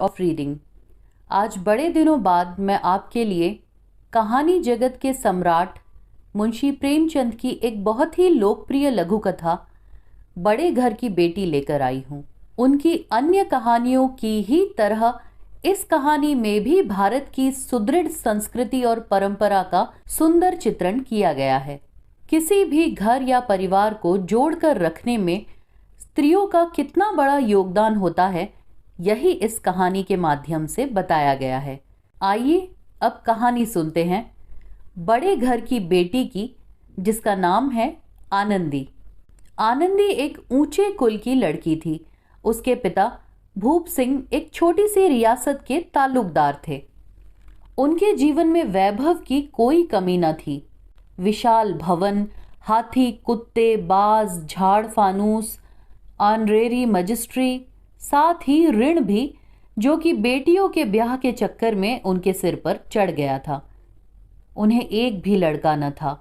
Of reading. आज बड़े दिनों बाद मैं आपके लिए कहानी जगत के सम्राट मुंशी प्रेमचंद की एक बहुत ही लोकप्रिय लघु कथा बड़े घर की बेटी लेकर आई हूँ। उनकी अन्य कहानियों की ही तरह इस कहानी में भी भारत की सुदृढ़ संस्कृति और परंपरा का सुंदर चित्रण किया गया है। किसी भी घर या परिवार को जोड़कर रखने में स्त्रियों का कितना बड़ा योगदान होता है, यही इस कहानी के माध्यम से बताया गया है। आइए अब कहानी सुनते हैं बड़े घर की बेटी की, जिसका नाम है आनंदी। आनंदी एक ऊंचे कुल की लड़की थी। उसके पिता भूप सिंह एक छोटी सी रियासत के ताल्लुकदार थे। उनके जीवन में वैभव की कोई कमी न थी। विशाल भवन, हाथी, कुत्ते, बाज, झाड़ फानूस, ऑनरेरी मजिस्ट्री, साथ ही ऋण भी, जो कि बेटियों के ब्याह के चक्कर में उनके सिर पर चढ़ गया था। उन्हें एक भी लड़का न था।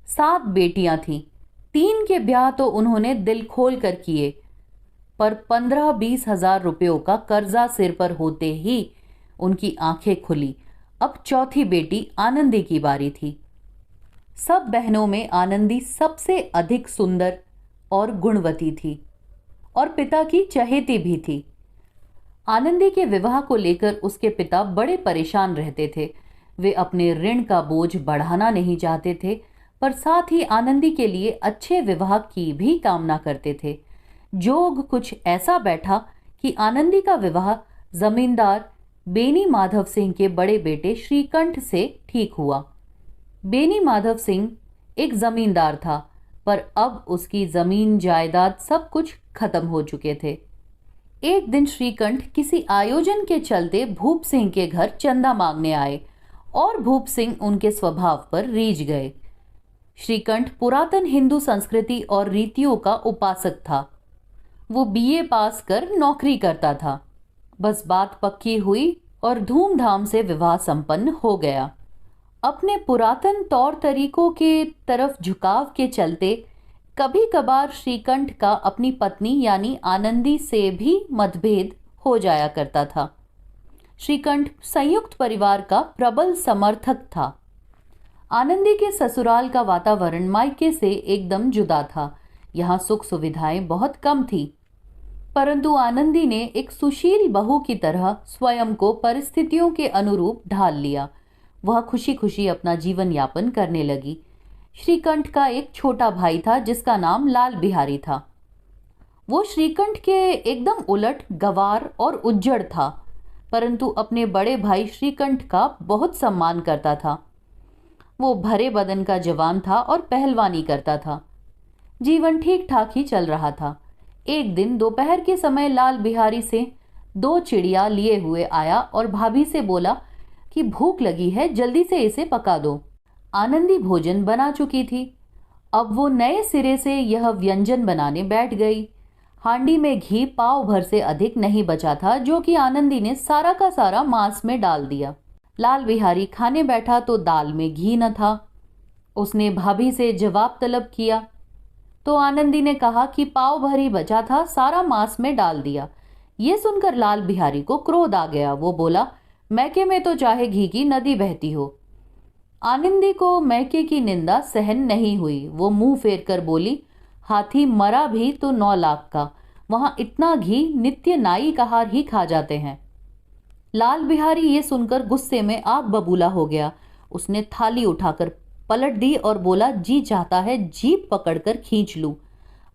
7 बेटियां थीं। 3 के ब्याह तो उन्होंने दिल खोल कर किए, पर 15-20 हजार रुपयों का कर्जा सिर पर होते ही उनकी आंखें खुली। अब चौथी बेटी आनंदी की बारी थी। सब बहनों में आनंदी सबसे अधिक सुंदर और गुणवती थी और पिता की चहेती भी थी। आनंदी के विवाह को लेकर उसके पिता बड़े परेशान रहते थे। वे अपने ऋण का बोझ बढ़ाना नहीं चाहते थे, पर साथ ही आनंदी के लिए अच्छे विवाह की भी कामना करते थे। जोग कुछ ऐसा बैठा कि आनंदी का विवाह जमींदार बेनी माधव सिंह के बड़े बेटे श्रीकंठ से ठीक हुआ। बेनी माधव सिंह एक जमींदार था, पर अब उसकी जमीन जायदाद सब कुछ खत्म हो चुके थे। एक दिन श्रीकंठ किसी आयोजन के चलते भूप सिंह के घर चंदा मांगने आए और भूप सिंह उनके स्वभाव पर रीझ गए। श्रीकंठ पुरातन हिंदू संस्कृति और रीतियों का उपासक था। वो बीए पास कर नौकरी करता था। बस बात पक्की हुई और धूमधाम से विवाह संपन्न हो गया। अपने पुरातन तौर तरीकों के तरफ झुकाव के चलते कभी कभार श्रीकंठ का अपनी पत्नी यानी आनंदी से भी मतभेद हो जाया करता था। श्रीकंठ संयुक्त परिवार का प्रबल समर्थक था। आनंदी के ससुराल का वातावरण मायके से एकदम जुदा था। यहाँ सुख सुविधाएं बहुत कम थी, परंतु आनंदी ने एक सुशील बहू की तरह स्वयं को परिस्थितियों के अनुरूप ढाल लिया। वह खुशी खुशी अपना जीवन यापन करने लगी। श्रीकंठ का एक छोटा भाई था जिसका नाम लाल बिहारी था। वो श्रीकंठ के एकदम उलट गवार और उज्जड़ था, परंतु अपने बड़े भाई श्रीकंठ का बहुत सम्मान करता था। वो भरे बदन का जवान था और पहलवानी करता था। जीवन ठीक ठाक ही चल रहा था। एक दिन दोपहर के समय लाल बिहारी से 2 चिड़िया लिए हुए आया और भाभी से बोला कि भूख लगी है, जल्दी से इसे पका दो। आनंदी भोजन बना चुकी थी। अब वो नए सिरे से यह व्यंजन बनाने बैठ गई। हांडी में घी पाव भर से अधिक नहीं बचा था, जो कि आनंदी ने सारा का सारा मांस में डाल दिया। लाल बिहारी खाने बैठा तो दाल में घी न था। उसने भाभी से जवाब तलब किया तो आनंदी ने कहा कि पाव भर ही बचा था, सारा मांस में डाल दिया। ये सुनकर लाल बिहारी को क्रोध आ गया। वो बोला, मैके में तो चाहे घी की नदी बहती हो। आनंदी को मैके की निंदा सहन नहीं हुई। वो मुंह फेर कर बोली, हाथी मरा भी तो 9 लाख का, वहां इतना घी नित्य नाई कहार ही खा जाते हैं। लाल बिहारी ये सुनकर गुस्से में आग बबूला हो गया। उसने थाली उठाकर पलट दी और बोला, जी चाहता है जीभ पकड़कर खींच लूं।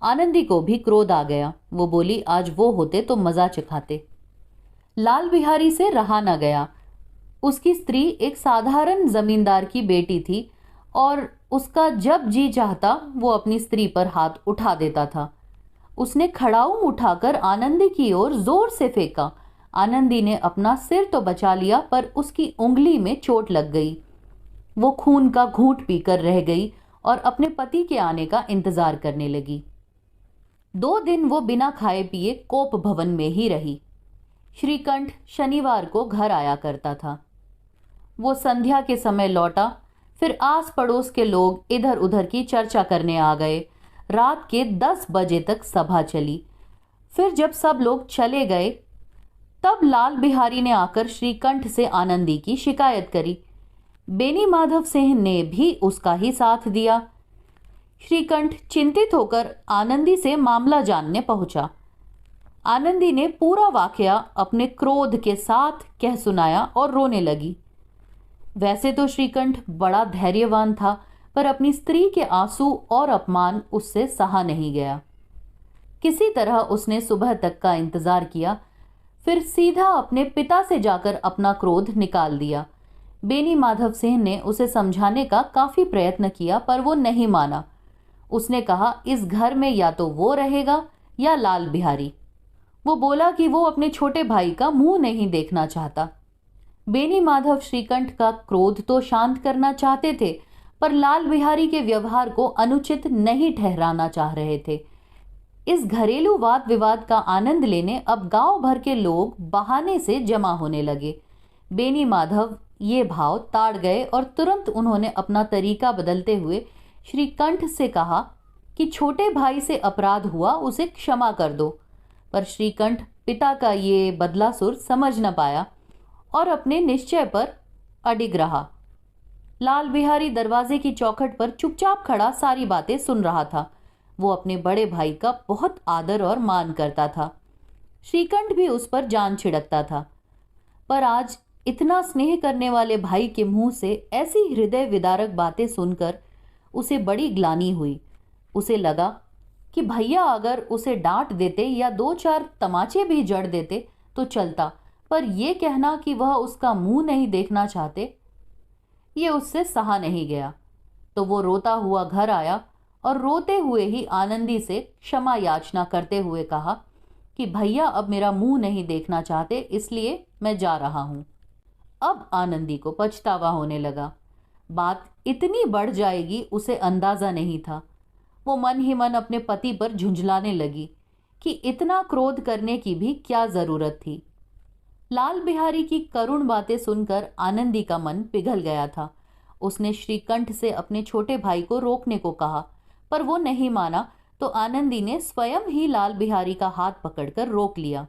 आनंदी को भी क्रोध आ गया। वो बोली, आज वो होते तो मजा चखाते। लाल बिहारी से रहा न गया। उसकी स्त्री एक साधारण जमींदार की बेटी थी और उसका जब जी चाहता वो अपनी स्त्री पर हाथ उठा देता था। उसने खड़ाऊ उठाकर आनंदी की ओर जोर से फेंका। आनंदी ने अपना सिर तो बचा लिया, पर उसकी उंगली में चोट लग गई। वो खून का घूंट पीकर रह गई और अपने पति के आने का इंतजार करने लगी। 2 दिन वो बिना खाए पिए कोप भवन में ही रही। श्रीकंठ शनिवार को घर आया करता था। वो संध्या के समय लौटा। फिर आस पड़ोस के लोग इधर उधर की चर्चा करने आ गए। रात के 10 बजे तक सभा चली। फिर जब सब लोग चले गए तब लाल बिहारी ने आकर श्रीकंठ से आनंदी की शिकायत करी। बेनी माधव सिंह ने भी उसका ही साथ दिया। श्रीकंठ चिंतित होकर आनंदी से मामला जानने पहुंचा। आनंदी ने पूरा वाकया अपने क्रोध के साथ कह सुनाया और रोने लगी। वैसे तो श्रीकंठ बड़ा धैर्यवान था, पर अपनी स्त्री के आंसू और अपमान उससे सहा नहीं गया। किसी तरह उसने सुबह तक का इंतजार किया, फिर सीधा अपने पिता से जाकर अपना क्रोध निकाल दिया। बेनी माधव सिंह ने उसे समझाने का काफी प्रयत्न किया, पर वो नहीं माना। उसने कहा, इस घर में या तो वो रहेगा या लाल बिहारी। वो बोला कि वो अपने छोटे भाई का मुंह नहीं देखना चाहता। बेनी माधव श्रीकंठ का क्रोध तो शांत करना चाहते थे, पर लाल बिहारी के व्यवहार को अनुचित नहीं ठहराना चाह रहे थे। इस घरेलू वाद विवाद का आनंद लेने अब गांव भर के लोग बहाने से जमा होने लगे। बेनी माधव ये भाव ताड़ गए और तुरंत उन्होंने अपना तरीका बदलते हुए श्रीकंठ से कहा कि छोटे भाई से अपराध हुआ, उसे क्षमा कर दो। पर श्रीकंठ पिता का ये बदला सुर समझ न पाया और अपने निश्चय पर अडिग रहा। लाल बिहारी दरवाजे की चौखट पर चुपचाप खड़ा सारी बातें सुन रहा था। वो अपने बड़े भाई का बहुत आदर और मान करता था। श्रीकंठ भी उस पर जान छिड़कता था, पर आज इतना स्नेह करने वाले भाई के मुंह से ऐसी हृदय विदारक बातें सुनकर उसे बड़ी ग्लानि हुई। उसे लगा कि भैया अगर उसे डांट देते या 2-4 तमाचे भी जड़ देते तो चलता, पर यह कहना कि वह उसका मुंह नहीं देखना चाहते, ये उससे सहा नहीं गया। तो वो रोता हुआ घर आया और रोते हुए ही आनंदी से क्षमा याचना करते हुए कहा कि भैया अब मेरा मुंह नहीं देखना चाहते, इसलिए मैं जा रहा हूं। अब आनंदी को पछतावा होने लगा। बात इतनी बढ़ जाएगी उसे अंदाजा नहीं था। वो मन ही मन अपने पति पर झुंझलाने लगी कि इतना क्रोध करने की भी क्या जरूरत थी। लाल बिहारी की करुण बातें सुनकर आनंदी का मन पिघल गया था। उसने श्रीकंठ से अपने छोटे भाई को रोकने को कहा, पर वो नहीं माना, तो आनंदी ने स्वयं ही लाल बिहारी का हाथ पकड़कर रोक लिया।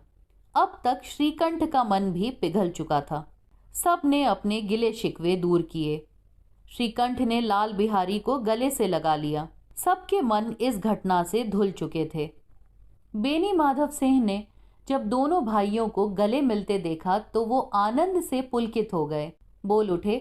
अब तक श्रीकंठ का मन भी पिघल चुका था। सब ने अपने गिले शिकवे दूर किए। श्रीकंठ ने लाल बिहारी को गले से लगा लिया। सबके मन इस घटना से धुल चुके थे। बेनी माधव सिंह ने जब दोनों भाइयों को गले मिलते देखा तो वो आनंद से पुलकित हो गए। बोल उठे,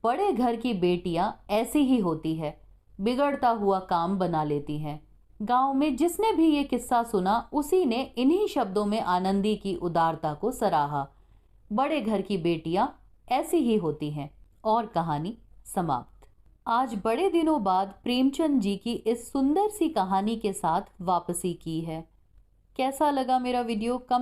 बड़े घर की बेटियां ऐसी ही होती है, बिगड़ता हुआ काम बना लेती हैं। गांव में जिसने भी ये किस्सा सुना उसी ने इन्हीं शब्दों में आनंदी की उदारता को सराहा। बड़े घर की बेटियां ऐसी ही होती हैं। और कहानी समाप्त। आज बड़े दिनों बाद प्रेमचंद जी की इस सुंदर सी कहानी के साथ वापसी की है। कैसा लगा मेरा वीडियो? कमेंट